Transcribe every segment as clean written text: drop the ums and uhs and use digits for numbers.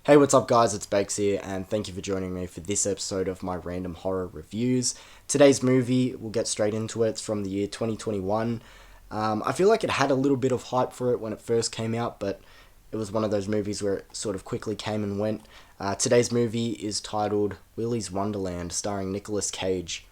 Hey, what's up guys, it's Bakes here, and thank you for joining me for this episode of my random horror reviews. Today's movie, we'll get straight into it, it's from the year 2021. I feel like it had a little bit of hype for it when it first came out, but it was one of those movies where it sort of quickly came and went. Today's movie is titled Willy's Wonderland, starring Nicolas Cage.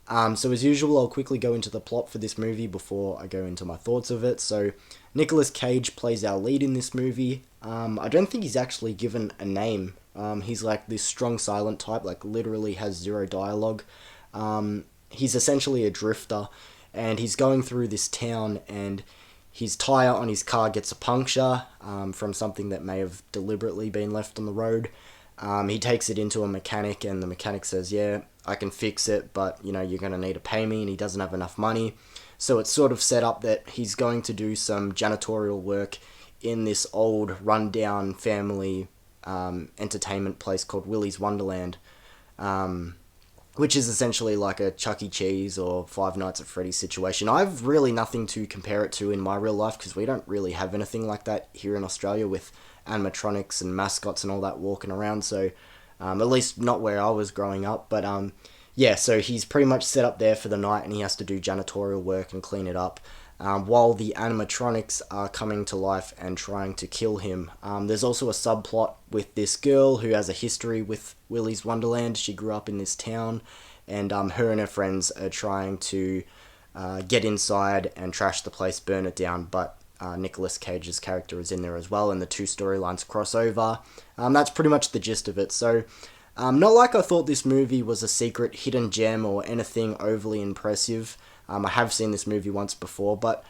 So as usual, I'll quickly go into the plot for this movie before I go into my thoughts of it. So Nicolas Cage plays our lead in this movie. I don't think he's actually given a name. He's like this strong silent type, like literally has zero dialogue. He's essentially a drifter, and he's going through this town, and his tyre on his car gets a puncture from something that may have deliberately been left on the road. He takes it into a mechanic, and the mechanic says, yeah, I can fix it, but, you're going to need to pay me, and he doesn't have enough money. So it's sort of set up that he's going to do some janitorial work in this old, rundown family entertainment place called Willy's Wonderland, which is essentially like a Chuck E. Cheese or Five Nights at Freddy's situation. I've really nothing to compare it to in my real life, because we don't really have anything like that here in Australia with animatronics and mascots and all that walking around, so at least not where I was growing up. But yeah, so he's pretty much set up there for the night, and he has to do janitorial work and clean it up, while the animatronics are coming to life and trying to kill him. There's also a subplot with this girl who has a history with Willy's Wonderland. She grew up in this town, and her and her friends are trying to get inside and trash the place, burn it down, but Nicolas Cage's character is in there as well, and the two storylines cross over. That's pretty much the gist of it. So, not like I thought this movie was a secret hidden gem or anything overly impressive. I have seen this movie once before, but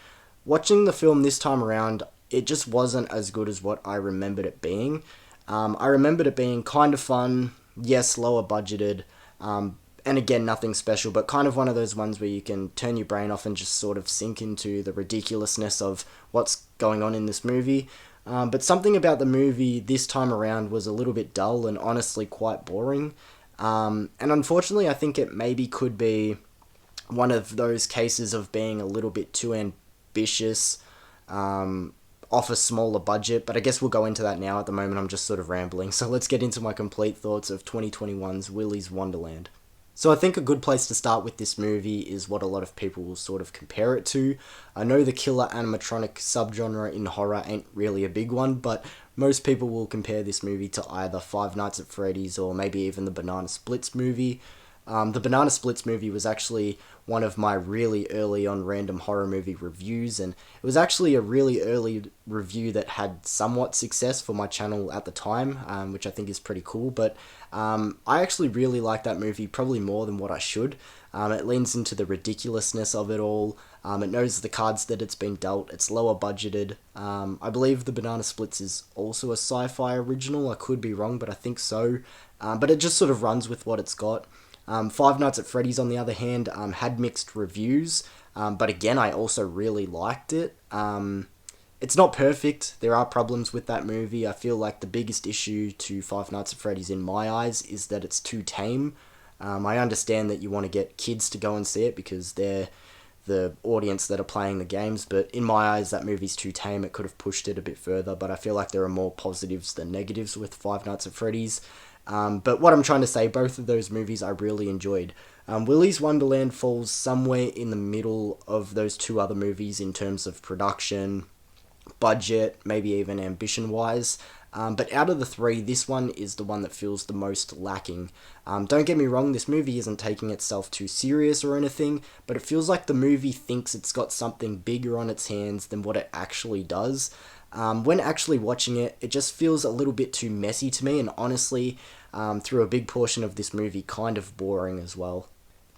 watching the film this time around, it just wasn't as good as what I remembered it being. I remembered it being kind of fun, yes, lower budgeted, and again, nothing special, but kind of one of those ones where you can turn your brain off and just sort of sink into the ridiculousness of what's going on in this movie. But something about the movie this time around was a little bit dull and honestly quite boring. And unfortunately, I think it maybe could be one of those cases of being a little bit too ambitious, off a smaller budget, but I guess we'll go into that now. At the moment, I'm just sort of rambling. So let's get into my complete thoughts of 2021's Willy's Wonderland. So I think a good place to start with this movie is what a lot of people will sort of compare it to. I know the killer animatronic subgenre in horror ain't really a big one, but most people will compare this movie to either Five Nights at Freddy's or maybe even the Banana Splits movie. The Banana Splits movie was actually one of my really early on random horror movie reviews, and it was actually a really early review that had somewhat success for my channel at the time, which I think is pretty cool. But I actually really like that movie, probably more than what I should. It leans into the ridiculousness of it all. It knows the cards that it's been dealt. It's lower budgeted. I believe the Banana Splits is also a sci-fi original. I could be wrong, but I think so. But it just sort of runs with what it's got. Five Nights at Freddy's, on the other hand, had mixed reviews, but again, I also really liked it. It's not perfect. There are problems with that movie. I feel like the biggest issue to Five Nights at Freddy's in my eyes is that it's too tame. I understand that you want to get kids to go and see it because they're the audience that are playing the games, but in my eyes, that movie's too tame. It could have pushed it a bit further, but I feel like there are more positives than negatives with Five Nights at Freddy's. But what I'm trying to say, both of those movies I really enjoyed. Willy's Wonderland falls somewhere in the middle of those two other movies in terms of production, budget, maybe even ambition-wise. But out of the three, this one is the one that feels the most lacking. Don't get me wrong, this movie isn't taking itself too serious or anything, but it feels like the movie thinks it's got something bigger on its hands than what it actually does. When actually watching it, it just feels a little bit too messy to me, and honestly, through a big portion of this movie, kind of boring as well.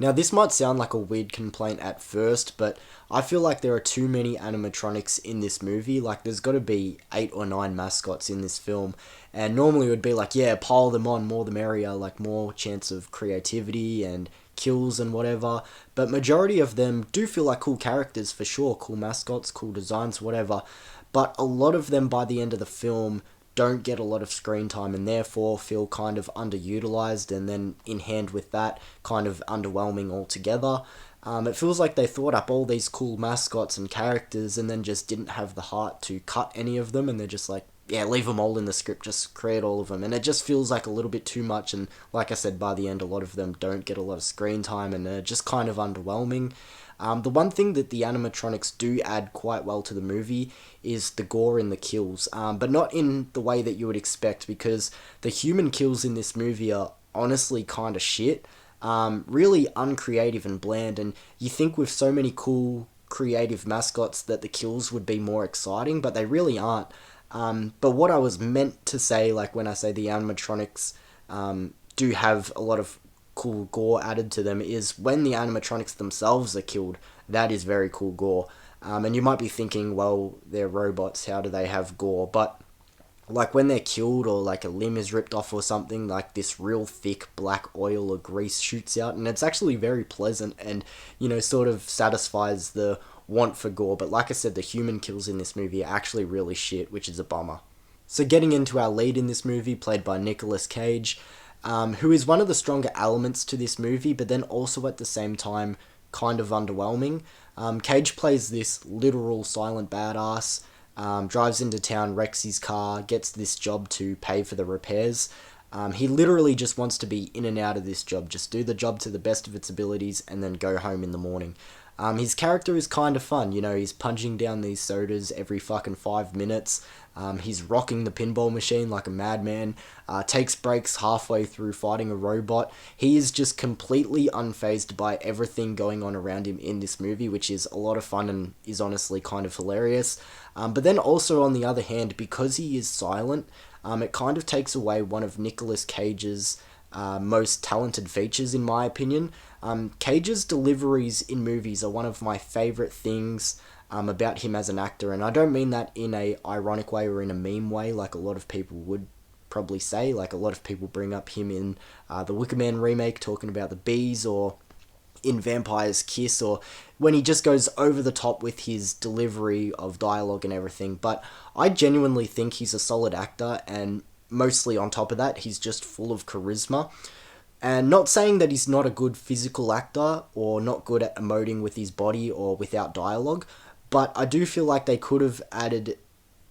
Now, this might sound like a weird complaint at first, but I feel like there are too many animatronics in this movie. Like, there's got to be 8 or 9 mascots in this film, and normally it would be like, yeah, pile them on, more the merrier, like more chance of creativity and kills and whatever, but majority of them do feel like cool characters for sure, cool mascots, cool designs, whatever, but a lot of them by the end of the film don't get a lot of screen time and therefore feel kind of underutilized, and then in hand with that, kind of underwhelming altogether. It feels like they thought up all these cool mascots and characters and then just didn't have the heart to cut any of them, and they're just like, yeah, leave them all in the script, just create all of them. And it just feels like a little bit too much, and like I said, by the end, a lot of them don't get a lot of screen time, and they're just kind of underwhelming. The one thing that the animatronics do add quite well to the movie is the gore in the kills, but not in the way that you would expect, because the human kills in this movie are honestly kind of shit. Really uncreative and bland, and you think with so many cool, creative mascots that the kills would be more exciting, but they really aren't. But what I was meant to say, like when I say the animatronics do have a lot of cool gore added to them, is when the animatronics themselves are killed. That is very cool gore. And you might be thinking, well, they're robots, how do they have gore? But like when they're killed or like a limb is ripped off or something, like this real thick black oil or grease shoots out, and it's actually very pleasant and, sort of satisfies the want for gore. But like I said, the human kills in this movie are actually really shit, which is a bummer. So getting into our lead in this movie, played by Nicolas Cage, who is one of the stronger elements to this movie, but then also at the same time kind of underwhelming. Cage plays this literal silent badass, drives into town, wrecks his car, gets this job to pay for the repairs. He literally just wants to be in and out of this job, just do the job to the best of its abilities and then go home in the morning. His character is kind of fun, he's punching down these sodas every fucking 5 minutes. He's rocking the pinball machine like a madman, takes breaks halfway through fighting a robot. He is just completely unfazed by everything going on around him in this movie, which is a lot of fun and is honestly kind of hilarious. But then also on the other hand, because he is silent, it kind of takes away one of Nicolas Cage's most talented features, in my opinion. Cage's deliveries in movies are one of my favourite things about him as an actor, and I don't mean that in a ironic way or in a meme way like a lot of people would probably say. Like a lot of people bring up him in the Wicker Man remake talking about the bees, or in Vampire's Kiss, or when he just goes over the top with his delivery of dialogue and everything. But I genuinely think he's a solid actor, and mostly on top of that, he's just full of charisma. And not saying that he's not a good physical actor or not good at emoting with his body or without dialogue, but I do feel like they could have added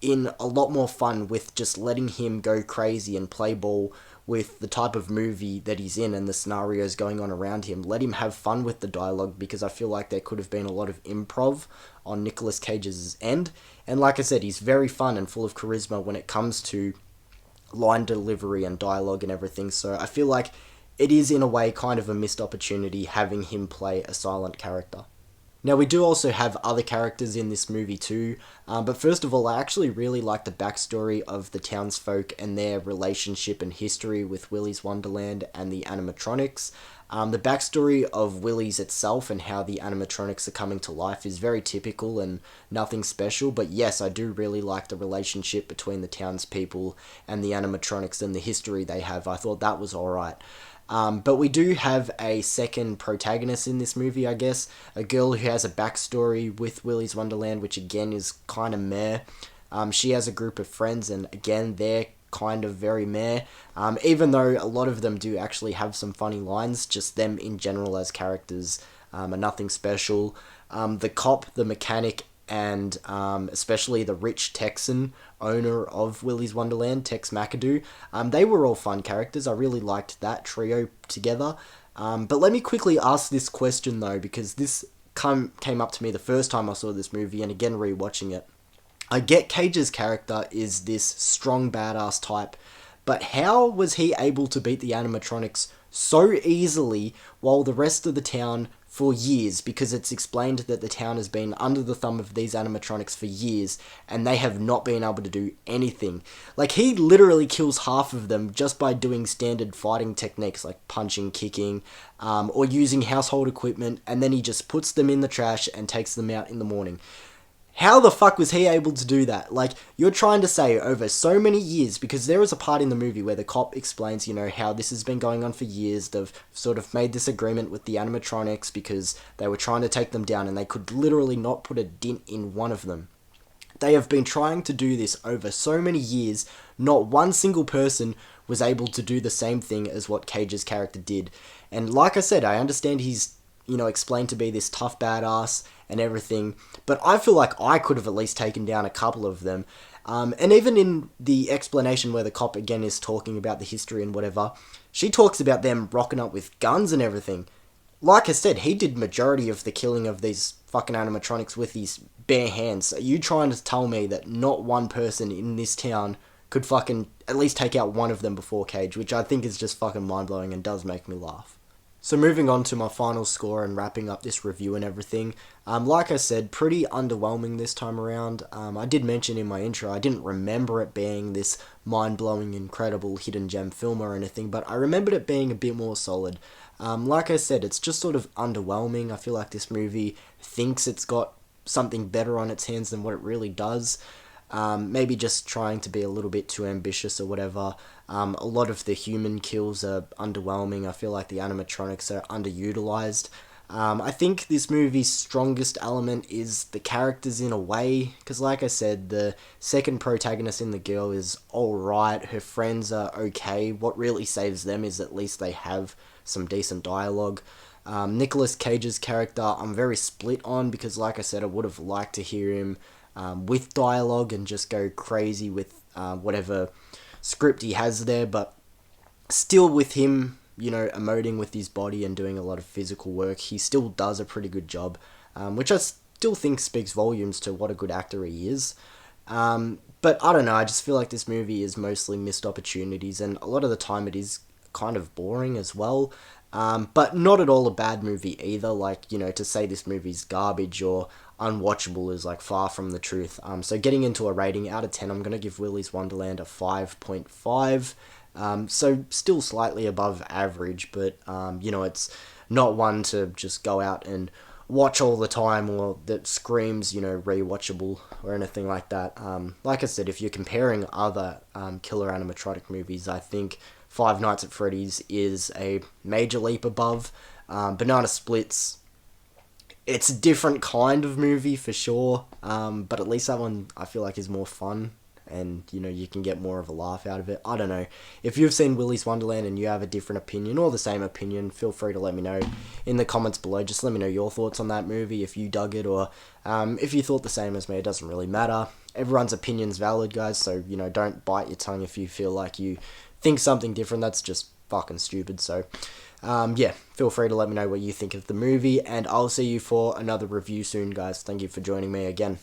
in a lot more fun with just letting him go crazy and play ball with the type of movie that he's in and the scenarios going on around him. Let him have fun with the dialogue, because I feel like there could have been a lot of improv on Nicolas Cage's end. And like I said, he's very fun and full of charisma when it comes to line delivery and dialogue and everything. So I feel like it is in a way kind of a missed opportunity having him play a silent character. Now, we do also have other characters in this movie too, but first of all, I actually really like the backstory of the townsfolk and their relationship and history with Willy's Wonderland and the animatronics. The backstory of Willy's itself and how the animatronics are coming to life is very typical and nothing special, but yes, I do really like the relationship between the townspeople and the animatronics and the history they have. I thought that was alright. But we do have a second protagonist in this movie, I guess. A girl who has a backstory with Willy's Wonderland, which again is kind of meh. She has a group of friends, and again, they're kind of very meh. Even though a lot of them do actually have some funny lines, just them in general as characters are nothing special. The cop, the mechanic, and especially the rich Texan owner of Willy's Wonderland, Tex McAdoo, they were all fun characters. I really liked that trio together. But let me quickly ask this question though, because this came up to me the first time I saw this movie, and again rewatching it. I get Cage's character is this strong badass type, but how was he able to beat the animatronics so easily while the rest of the town for years, because it's explained that the town has been under the thumb of these animatronics for years and they have not been able to do anything. Like, he literally kills half of them just by doing standard fighting techniques like punching, kicking, or using household equipment, and then he just puts them in the trash and takes them out in the morning. How the fuck was he able to do that? Like, you're trying to say over so many years, because there is a part in the movie where the cop explains, how this has been going on for years. They've sort of made this agreement with the animatronics because they were trying to take them down and they could literally not put a dent in one of them. They have been trying to do this over so many years. Not one single person was able to do the same thing as what Cage's character did. And like I said, I understand he's explained to be this tough badass and everything, but I feel like I could have at least taken down a couple of them. And even in the explanation where the cop again is talking about the history and whatever, she talks about them rocking up with guns and everything. Like I said, he did majority of the killing of these fucking animatronics with his bare hands. Are you trying to tell me that not one person in this town could fucking at least take out one of them before Cage, which I think is just fucking mind-blowing and does make me laugh. So moving on to my final score and wrapping up this review and everything, like I said, pretty underwhelming this time around. I did mention in my intro, I didn't remember it being this mind-blowing, incredible hidden gem film or anything, but I remembered it being a bit more solid. Like I said, it's just sort of underwhelming. I feel like this movie thinks it's got something better on its hands than what it really does. Maybe just trying to be a little bit too ambitious or whatever. A lot of the human kills are underwhelming. I feel like the animatronics are underutilized. I think this movie's strongest element is the characters in a way, because like I said, the second protagonist in the girl is alright, her friends are okay. What really saves them is at least they have some decent dialogue. Nicolas Cage's character I'm very split on, because like I said, I would have liked to hear him with dialogue and just go crazy with whatever script he has there, but still with him, you know, emoting with his body and doing a lot of physical work, he still does a pretty good job, which I still think speaks volumes to what a good actor he is. But I don't know, I just feel like this movie is mostly missed opportunities, and a lot of the time it is kind of boring as well. But not at all a bad movie either. Like, you know, to say this movie's garbage or unwatchable is like far from the truth. So getting into a rating out of 10, I'm going to give Willy's Wonderland a 5.5. So still slightly above average, but, you know, it's not one to just go out and watch all the time, or that screams, you know, rewatchable or anything like that. Like I said, if you're comparing other killer animatronic movies, I think Five Nights at Freddy's is a major leap above. Banana Splits, it's a different kind of movie for sure, but at least that one I feel like is more fun, and you know, you can get more of a laugh out of it. I don't know. If you've seen Willy's Wonderland and you have a different opinion or the same opinion, feel free to let me know in the comments below. Just let me know your thoughts on that movie, if you dug it, or if you thought the same as me. It doesn't really matter. Everyone's opinion's valid, guys, so, you know, don't bite your tongue if you feel like you think something different. That's just fucking stupid. So yeah, feel free to let me know what you think of the movie, and I'll see you for another review soon, guys. Thank you for joining me again.